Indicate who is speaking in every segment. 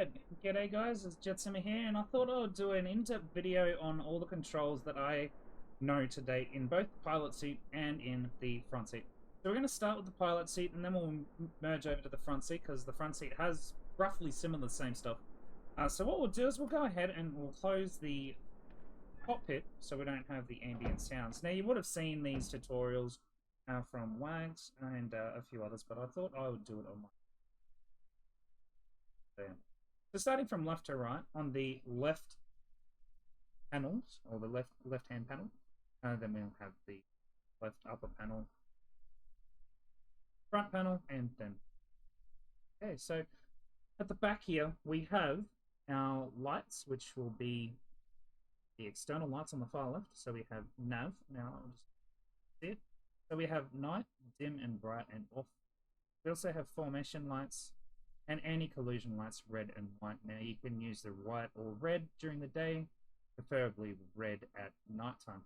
Speaker 1: Alright, g'day guys, it's Jetsimmer here, and I thought I would do an in-depth video on all the controls that I know to date in both the pilot seat and in the front seat. So we're going to start with the pilot seat, and then we'll merge over to the front seat, because the front seat has roughly similar same stuff. So what we'll do is we'll go ahead and we'll close the cockpit, so we don't have the ambient sounds. Now, you would have seen these tutorials from Wags and a few others, but I thought I would do it on my own. So starting from left to right, on the left panels, or the left-hand panel, then we'll have the left upper panel, front panel, and then... Okay, so at the back here, we have our lights, which will be the external lights on the far left. So we have nav, now I'll just see it. So we have night, dim and bright and off. We also have formation lights, and anti-collision lights, red and white. Now you can use the white or red during the day, preferably red at nighttime.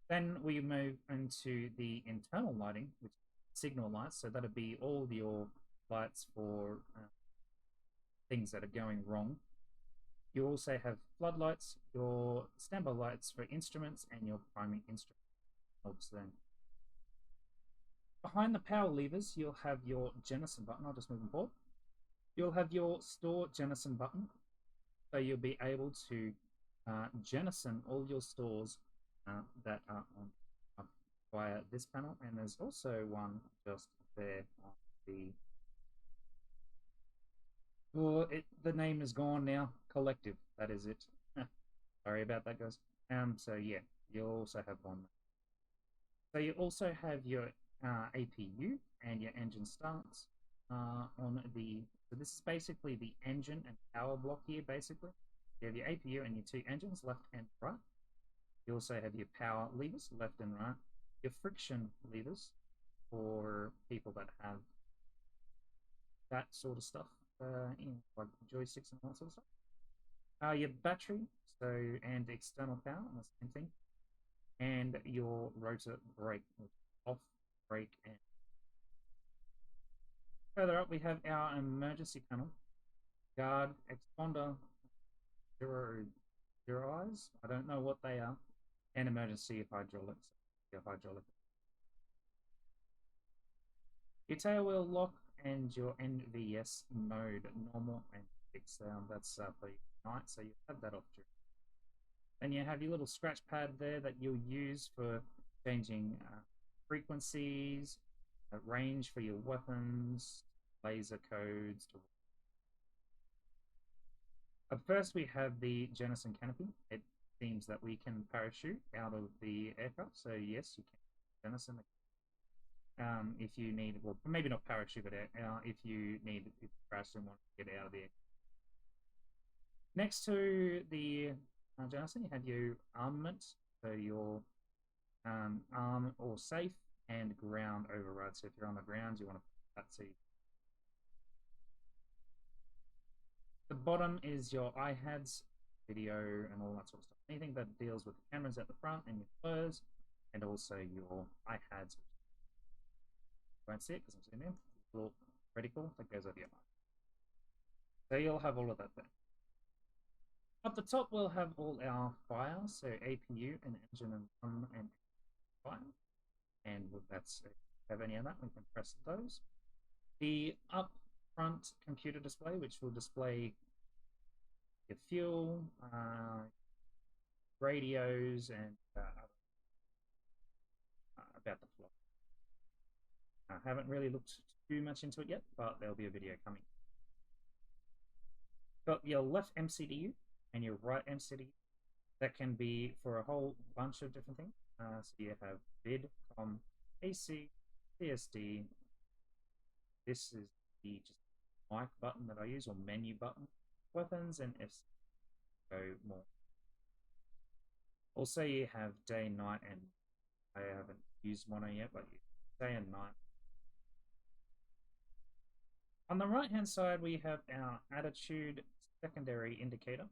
Speaker 1: Then we move into the internal lighting, which is signal lights. So that'll be all your lights for things that are going wrong. You also have floodlights, your standby lights for instruments, and your priming instrument helps then. Behind the power levers, you'll have your jettison button. I'll just move them forward. You'll have your store jettison button, so you'll be able to jettison all your stores that are on via this panel, and there's also one just there on the... Well, the name is gone now. Collective, that is it. Sorry about that, guys. So yeah, you'll also have one. So you also have your APU and your engine starts on the... So this is basically the engine and power block here, basically. You have your APU and your two engines, left and right. You also have your power levers, left and right. Your friction levers for people that have that sort of stuff, like joysticks and all that sort of stuff. Your battery, and external power, and the same thing. And your rotor brake, off, brake, and further up we have our emergency panel, guard, exponder, zero eyes, I don't know what they are, and emergency hydraulics. Your hydraulic. Your tail wheel lock and your NVS mode, normal and fixed. That's for night, so you have that off during. Then you have your little scratch pad there that you'll use for changing frequencies, range for your weapons, laser codes. First, we have the jettison canopy. It seems that we can parachute out of the aircraft, so yes, you can jettison. If you need, well, maybe not parachute, but if you need to crash and want to get out of the aircraft. Next to the jettison, you have your armament, so your arm or safe and ground override. So if you're on the ground, you want to put that so the bottom is your IHADS, video, and all that sort of stuff. Anything that deals with the cameras at the front and your flares, and also your IHADS. You won't see it because I'm sitting there. A little reticle that goes over your eye. So you'll have all of that there. Up the top, we'll have all our files, so APU and engine and file. And that's, if you have any of that, we can press those. The up front computer display, which will display your fuel, radios, and about the flight. I haven't really looked too much into it yet, but there'll be a video coming. Got your left MCDU and your right MCDU. That can be for a whole bunch of different things. So you have vid, com, AC, CSD. This is the just mic button that I use, or menu button. Weapons and F. Go more. Also, you have day, night, and I haven't used mono yet, but day and night. On the right-hand side, we have our attitude secondary indicator,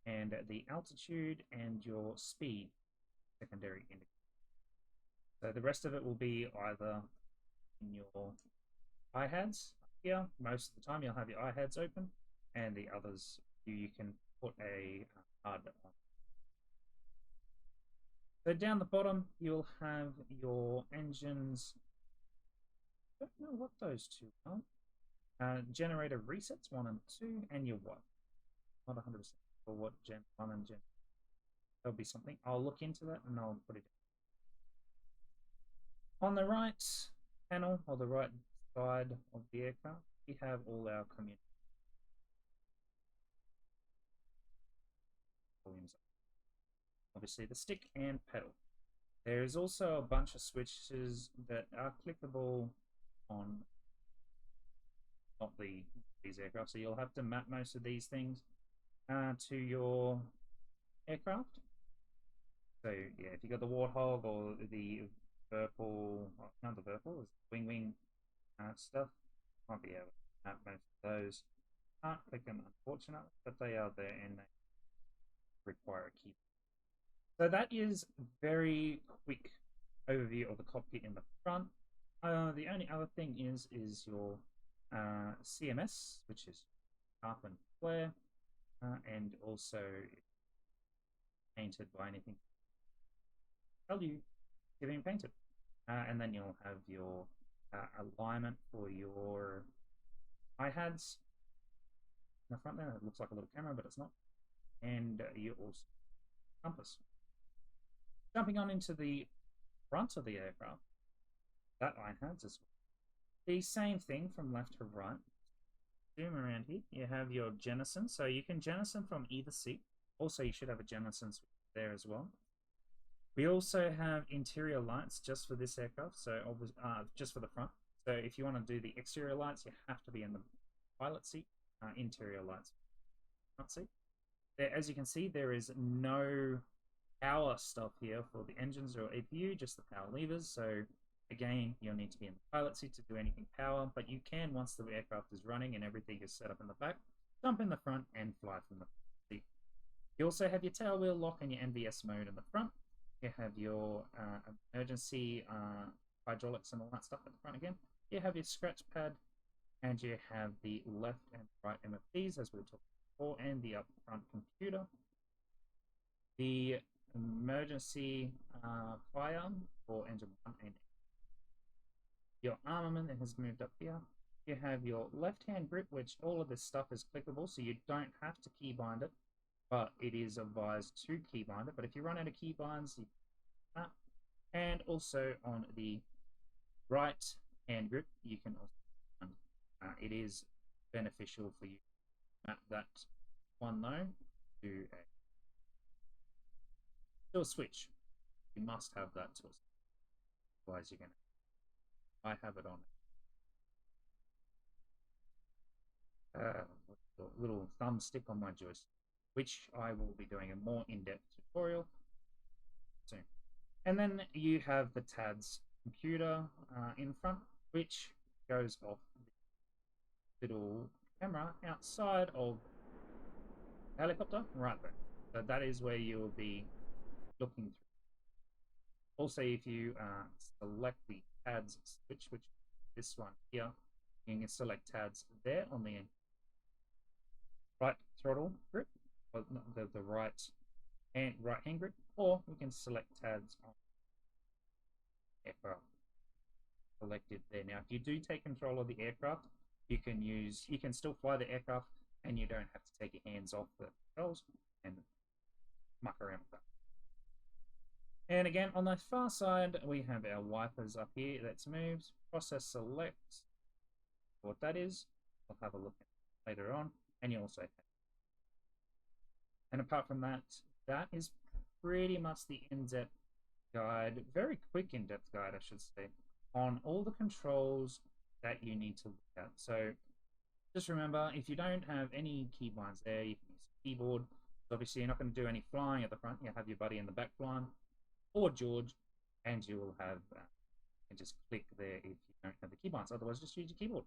Speaker 1: and the altitude and your speed secondary indicator. So the rest of it will be either in your IHADS here. Most of the time you'll have your IHADS open, and the others you can put a HUD on. So down the bottom, you'll have your engines. I don't know what those two are. Generator resets 1 and 2, and your what? Not 100% for what Gen 1 and Gen. There'll be something. I'll look into that and I'll put it in. On the right panel, or the right side of the aircraft, we have all our communication volumes. Obviously, the stick and pedal. There is also a bunch of switches that are clickable on not these aircraft, so you'll have to map most of these things to your aircraft. So yeah, if you got the Warthog or the Verpal, not the Verpal, is wing stuff, might be able to map most of those. Can't click them, unfortunately, but they are there and they require a key. So that is very quick overview of the cockpit in the front. The only other thing is your CMS, which is sharp and flare, and also painted by anything. Tell you you're being painted, and then you'll have your alignment for your IHADs in the front there. It looks like a little camera, but it's not. And you also compass. Jumping on into the front of the aircraft, that IHADs as well. The same thing from left to right. Zoom around here. You have your Jenison, so you can Jenison from either seat. Also, you should have a Jenison there as well. We also have interior lights just for this aircraft, so just for the front. So if you want to do the exterior lights, you have to be in the pilot seat. Interior lights, front seat. There, as you can see, there is no power stuff here for the engines or APU, just the power levers. So again, you'll need to be in the pilot seat to do anything power, but you can, once the aircraft is running and everything is set up in the back, jump in the front and fly from the seat. You also have your tail wheel lock and your NVS mode in the front. You have your emergency hydraulics and all that stuff at the front again. You have your scratch pad, and you have the left and right MFDs, as we were talking before, and the up front computer. The emergency fire for engine 1 and your armament that has moved up here. You have your left-hand grip, which all of this stuff is clickable, so you don't have to keybind it, but it is advised to keybind it. But if you run out of keybinds, you that. And also on the right-hand grip, you can also it is beneficial for you to map that one though to a switch. You must have that to a switch. Otherwise you're gonna I have it on little thumbstick on my joystick, which I will be doing a more in-depth tutorial soon. And then you have the TADS computer in front, which goes off the little camera outside of the helicopter right there. So that is where you will be looking through. Also, if you select the TADS switch, which is this one here, you can select TADS there on the right throttle grip, or the right hand grip, or we can select TADS on aircraft. Selected there. Now, if you do take control of the aircraft, you can still fly the aircraft, and you don't have to take your hands off the controls and muck around with that. And again, on the far side, we have our wipers up here. Let's move. Process select. What that is, I'll have a look at later on. And you also have. And apart from that, that is pretty much the in-depth guide, very quick in-depth guide, I should say, on all the controls that you need to look at. So just remember, if you don't have any keybinds there, you can use a keyboard. Obviously, you're not going to do any flying at the front. You have your buddy in the back flying, or George, and you will have, you can just click there if you don't have the keybinds. Otherwise, just use your keyboard.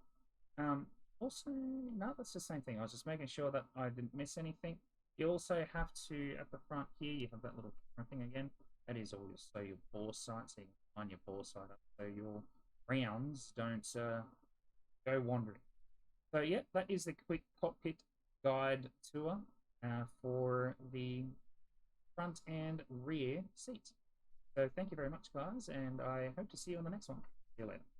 Speaker 1: Also, no, that's the same thing. I was just making sure that I didn't miss anything. You also have to, at the front here, you have that little thing again. That is all so your bore sight, so you can line your bore sight up so your rounds don't go wandering. So yeah, that is the quick cockpit guide tour for the front and rear seat. So thank you very much, guys, and I hope to see you on the next one. See you later.